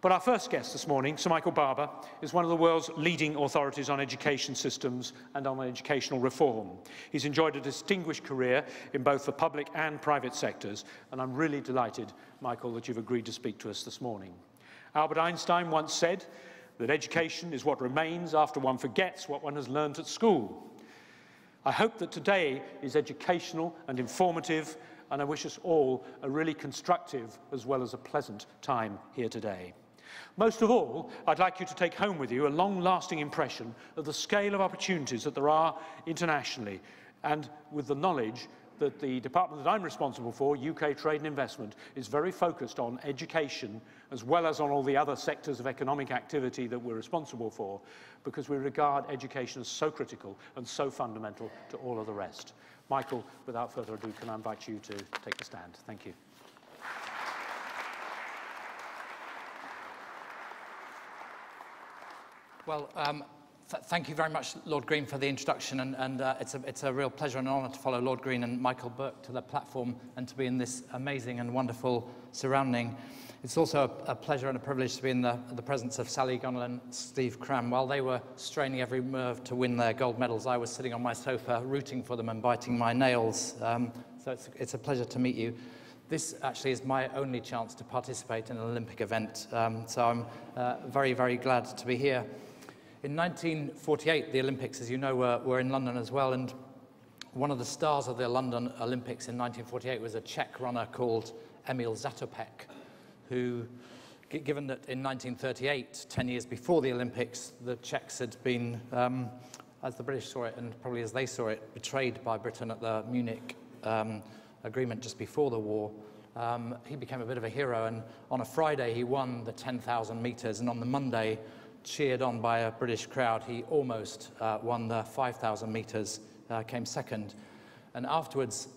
But our first guest this morning, Sir Michael Barber, is one of the world's leading authorities on education systems and on educational reform. He's enjoyed a distinguished career in both the public and private sectors, and I'm really delighted, Michael, that you've agreed to speak to us this morning. Albert Einstein once said that education is what remains after one forgets what one has learnt at school. I hope that today is educational and informative, and I wish us all a really constructive as well as a pleasant time here today. Most of all, I'd like you to take home with you a long-lasting impression of the scale of opportunities that there are internationally, and with the knowledge that the department that I'm responsible for, UK Trade and Investment, is very focused on education as well as on all the other sectors of economic activity that we're responsible for, because we regard education as so critical and so fundamental to all of the rest. Michael, without further ado, can I invite you to take the stand? Thank you. Well, thank you very much, Lord Green, for the introduction, and it's a real pleasure and honour to follow Lord Green and Michael Burke to the platform and to be in this amazing and wonderful surrounding. It's also a pleasure and a privilege to be in the presence of Sally Gunnell and Steve Cram. While they were straining every nerve to win their gold medals, I was sitting on my sofa rooting for them and biting my nails. So it's a pleasure to meet you. This actually is my only chance to participate in an Olympic event, so I'm very, very glad to be here. In 1948, the Olympics, as you know, were in London as well, and one of the stars of the London Olympics in 1948 was a Czech runner called Emil Zatopek, who, given that in 1938, 10 years before the Olympics, the Czechs had been, as the British saw it, and probably as they saw it, betrayed by Britain at the Munich agreement just before the war, he became a bit of a hero, and on a Friday he won the 10,000 metres, and on the Monday, cheered on by a British crowd, he almost won the 5,000 metres, came second. And afterwards,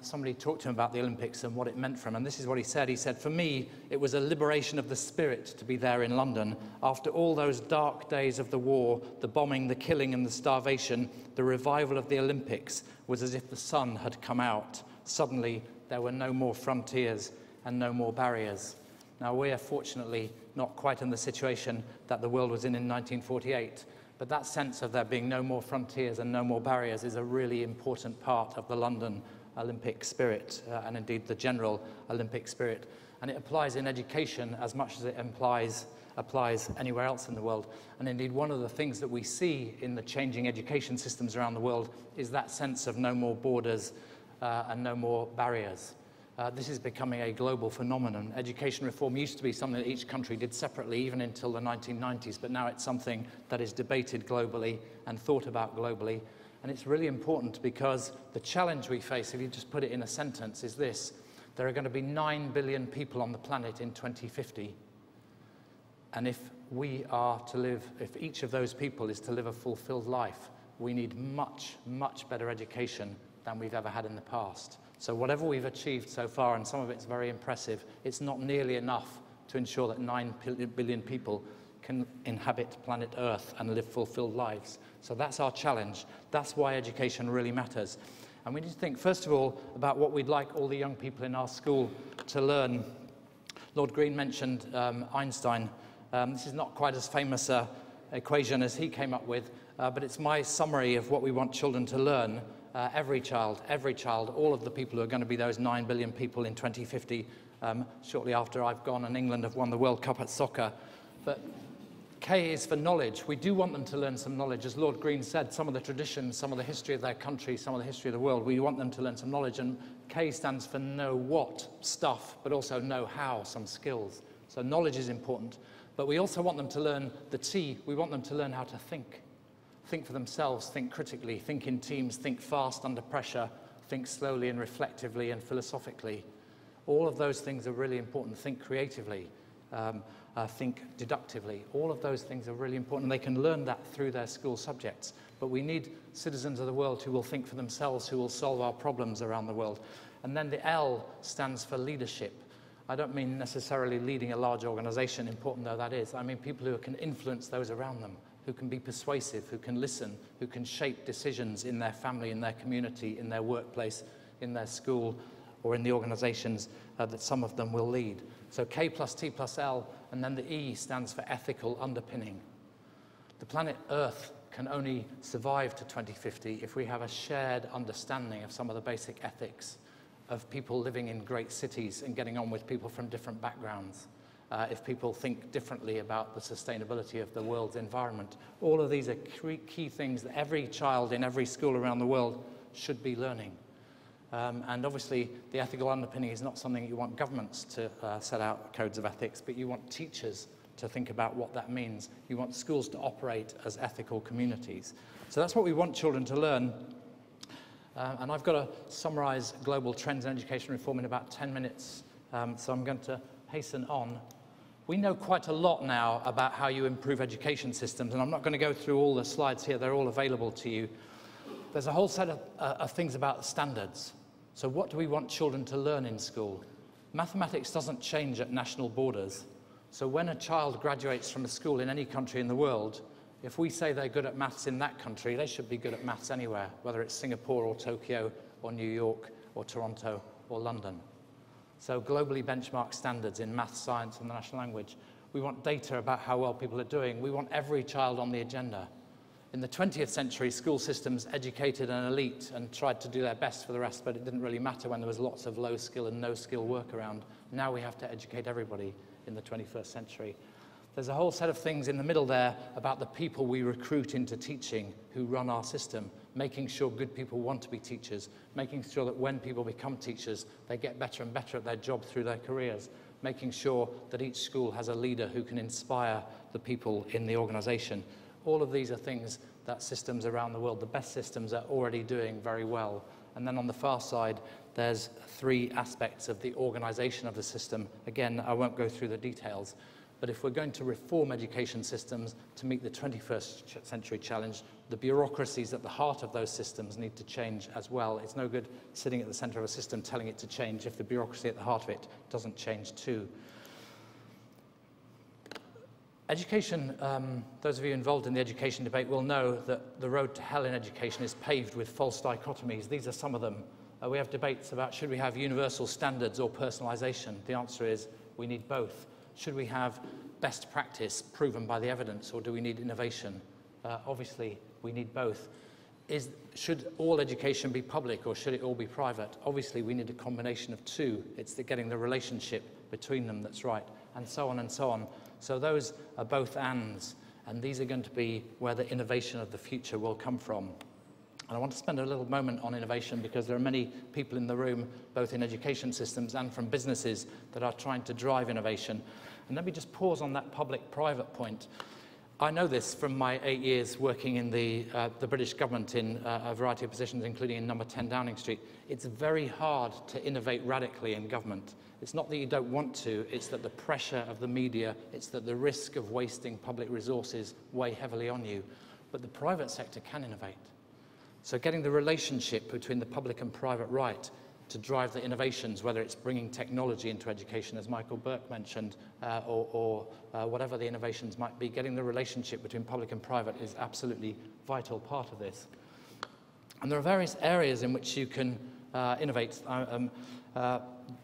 somebody talked to him about the Olympics and what it meant for him, and this is what he said. He said, "For me, it was a liberation of the spirit to be there in London. After all those dark days of the war, the bombing, the killing and the starvation, the revival of the Olympics was as if the sun had come out. Suddenly, there were no more frontiers and no more barriers." Now, we are fortunately not quite in the situation that the world was in 1948, but that sense of there being no more frontiers and no more barriers is a really important part of the London Olympic spirit, and indeed the general Olympic spirit. And it applies in education as much as it applies anywhere else in the world. And indeed, one of the things that we see in the changing education systems around the world is that sense of no more borders and no more barriers. This is becoming a global phenomenon. Education reform used to be something that each country did separately, even until the 1990s, but now it's something that is debated globally and thought about globally. And it's really important because the challenge we face, if you just put it in a sentence, is this: there are going to be 9 billion people on the planet in 2050. And if we are to live, if each of those people is to live a fulfilled life, we need much, much better education than we've ever had in the past. So whatever we've achieved so far, and some of it's very impressive, it's not nearly enough to ensure that 9 billion people can inhabit planet Earth and live fulfilled lives. So that's our challenge. That's why education really matters. And we need to think, first of all, about what we'd like all the young people in our school to learn. Lord Green mentioned Einstein. This is not quite as famous an equation as he came up with, but it's my summary of what we want children to learn. Every child, all of the people who are going to be those 9 billion people in 2050, shortly after I've gone and England have won the World Cup at soccer. But K is for knowledge. We do want them to learn some knowledge. As Lord Green said, some of the traditions, some of the history of their country, some of the history of the world, we want them to learn some knowledge. And K stands for know what stuff, but also know how, some skills. So knowledge is important. But we also want them to learn the T. We want them to learn how to think. Think for themselves, think critically, think in teams, think fast under pressure, think slowly and reflectively and philosophically. All of those things are really important. Think creatively, think deductively. All of those things are really important. They can learn that through their school subjects. But we need citizens of the world who will think for themselves, who will solve our problems around the world. And then the L stands for leadership. I don't mean necessarily leading a large organization, important though that is. I mean people who can influence those around them, who can be persuasive, who can listen, who can shape decisions in their family, in their community, in their workplace, in their school. or in the organizations that some of them will lead. So K plus T plus L, and then the E stands for ethical underpinning. The planet Earth can only survive to 2050 if we have a shared understanding of some of the basic ethics of people living in great cities and getting on with people from different backgrounds. If people think differently about the sustainability of the world's environment. All of these are key things that every child in every school around the world should be learning. And obviously, the ethical underpinning is not something you want governments to set out codes of ethics, but you want teachers to think about what that means. You want schools to operate as ethical communities. So that's what we want children to learn. And I've got to summarize global trends in education reform in about 10 minutes, so I'm going to hasten on. We know quite a lot now about how you improve education systems, and I'm not going to go through all the slides here. They're all available to you. There's a whole set of things about standards. So what do we want children to learn in school? Mathematics doesn't change at national borders. So when a child graduates from a school in any country in the world, if we say they're good at maths in that country, they should be good at maths anywhere, whether it's Singapore or Tokyo or New York or Toronto or London. So globally benchmarked standards in maths, science, and the national language. We want data about how well people are doing. We want every child on the agenda. In the 20th century, school systems educated an elite and tried to do their best for the rest, but it didn't really matter when there was lots of low skill and no skill work around. Now we have to educate everybody in the 21st century. There's a whole set of things in the middle there about the people we recruit into teaching who run our system, making sure good people want to be teachers, making sure that when people become teachers, they get better and better at their job through their careers, making sure that each school has a leader who can inspire the people in the organization. All of these are things that systems around the world, the best systems, are already doing very well. And then on the far side, there's 3 aspects of the organization of the system. Again, I won't go through the details. But if we're going to reform education systems to meet the 21st century challenge, the bureaucracies at the heart of those systems need to change as well. It's no good sitting at the center of a system telling it to change if the bureaucracy at the heart of it doesn't change too. Education, those of you involved in the education debate will know that the road to hell in education is paved with false dichotomies. These are some of them. We have debates about should we have universal standards or personalization. The answer is we need both. Should we have best practice proven by the evidence, or do we need innovation? Obviously, we need both. Should all education be public, or should it all be private? Obviously, we need a combination of 2. It's getting the relationship between them that's right, and so on and so on. So those are both ands, and these are going to be where the innovation of the future will come from. And I want to spend a little moment on innovation because there are many people in the room, both in education systems and from businesses, that are trying to drive innovation. And let me just pause on that public-private point. I know this from my 8 years working in the British government in a variety of positions, including in number 10 Downing Street. It's very hard to innovate radically in government. It's not that you don't want to, it's that the pressure of the media, it's that the risk of wasting public resources weigh heavily on you. But the private sector can innovate. So getting the relationship between the public and private right to drive the innovations, whether it's bringing technology into education, as Michael Burke mentioned, or whatever the innovations might be, getting the relationship between public and private is absolutely vital part of this. And there are various areas in which you can innovate.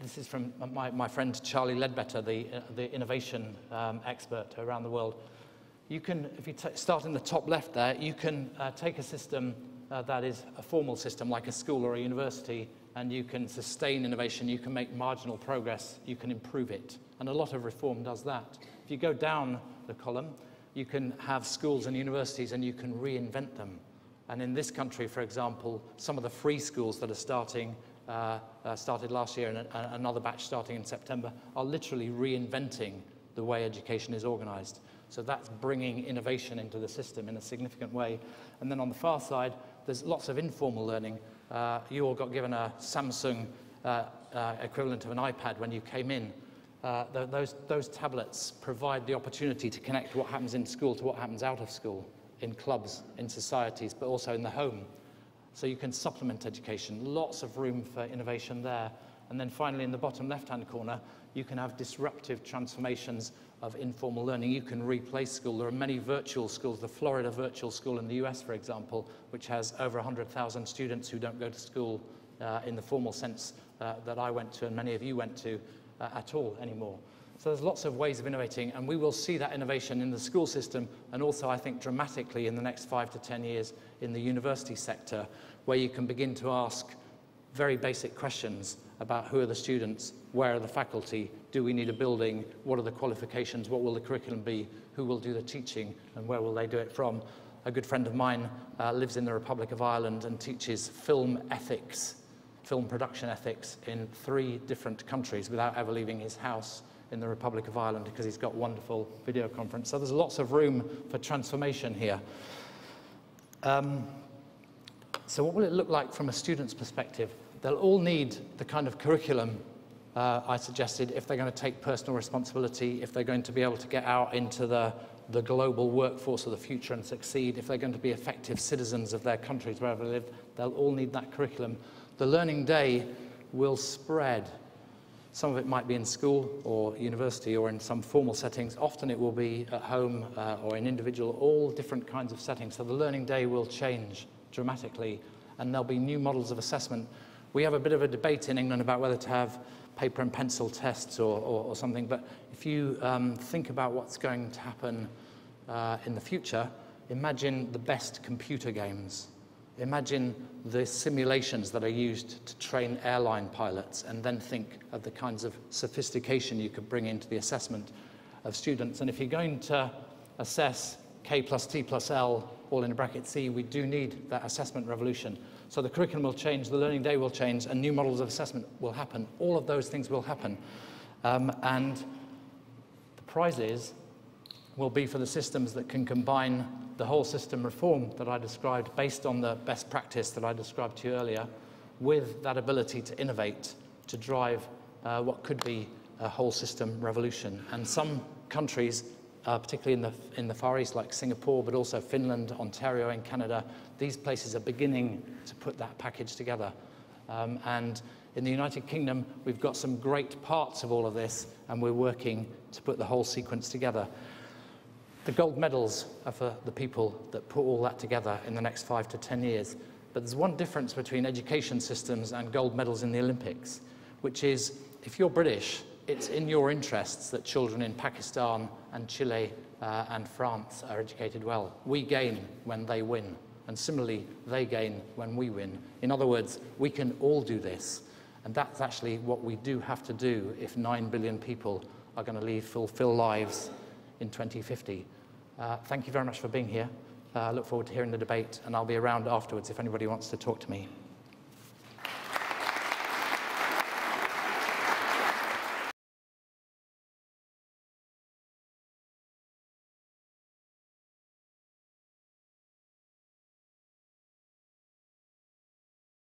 This is from my friend Charlie Ledbetter, the innovation expert around the world. You can, if you start in the top left there, you can take a system that is a formal system like a school or a university, and you can sustain innovation, you can make marginal progress, you can improve it. And a lot of reform does that. If you go down the column, you can have schools and universities and you can reinvent them. And in this country, for example, some of the free schools that are starting, started last year and another batch starting in September, are literally reinventing the way education is organized. So that's bringing innovation into the system in a significant way. And then on the far side, there's lots of informal learning. You all got given a Samsung equivalent of an iPad when you came in. Those tablets provide the opportunity to connect what happens in school to what happens out of school, in clubs, in societies, but also in the home. So you can supplement education. Lots of room for innovation there. And then finally, in the bottom left-hand corner, you can have disruptive transformations of informal learning. You can replace school. There are many virtual schools. The Florida Virtual School in the US, for example, which has over 100,000 students who don't go to school in the formal sense that I went to and many of you went to at all anymore. So there's lots of ways of innovating, and we will see that innovation in the school system, and also I think dramatically in the next 5 to 10 years in the university sector, where you can begin to ask very basic questions about who are the students, where are the faculty, do we need a building, what are the qualifications, what will the curriculum be, who will do the teaching, and where will they do it from. A good friend of mine lives in the Republic of Ireland and teaches film ethics, film production ethics in 3 different countries without ever leaving his house in the Republic of Ireland, because he's got wonderful video conference. So there's lots of room for transformation here. So what will it look like from a student's perspective? They'll all need the kind of curriculum I suggested if they're going to take personal responsibility, if they're going to be able to get out into the global workforce of the future and succeed, if they're going to be effective citizens of their countries wherever they live, they'll all need that curriculum. The learning day will spread. Some of it might be in school or university or in some formal settings. Often it will be at home or in individual, all different kinds of settings. So the learning day will change dramatically, and there'll be new models of assessment. We have a bit of a debate in England about whether to have paper and pencil tests or something, but if you think about what's going to happen in the future, imagine the best computer games. Imagine the simulations that are used to train airline pilots, and then think of the kinds of sophistication you could bring into the assessment of students. And if you're going to assess K plus T plus L, all in a bracket C, we do need that assessment revolution. So the curriculum will change, the learning day will change, and new models of assessment will happen. All of those things will happen. And the prizes will be for the systems that can combine the whole system reform that I described, based on the best practice that I described to you earlier, with that ability to innovate, to drive what could be a whole system revolution. And some countries, particularly in the Far East, like Singapore, but also Finland, Ontario in Canada, these places are beginning to put that package together. And in the United Kingdom, we've got some great parts of all of this, and we're working to put the whole sequence together. The gold medals are for the people that put all that together in the next 5 to 10 years. But there's one difference between education systems and gold medals in the Olympics, which is, if you're British, it's in your interests that children in Pakistan and Chile and France are educated well. We gain when they win, and similarly, they gain when we win. In other words, we can all do this, and that's actually what we do have to do if 9 billion people are going to lead fulfill lives in 2050. Thank you very much for being here. I look forward to hearing the debate, and I'll be around afterwards if anybody wants to talk to me.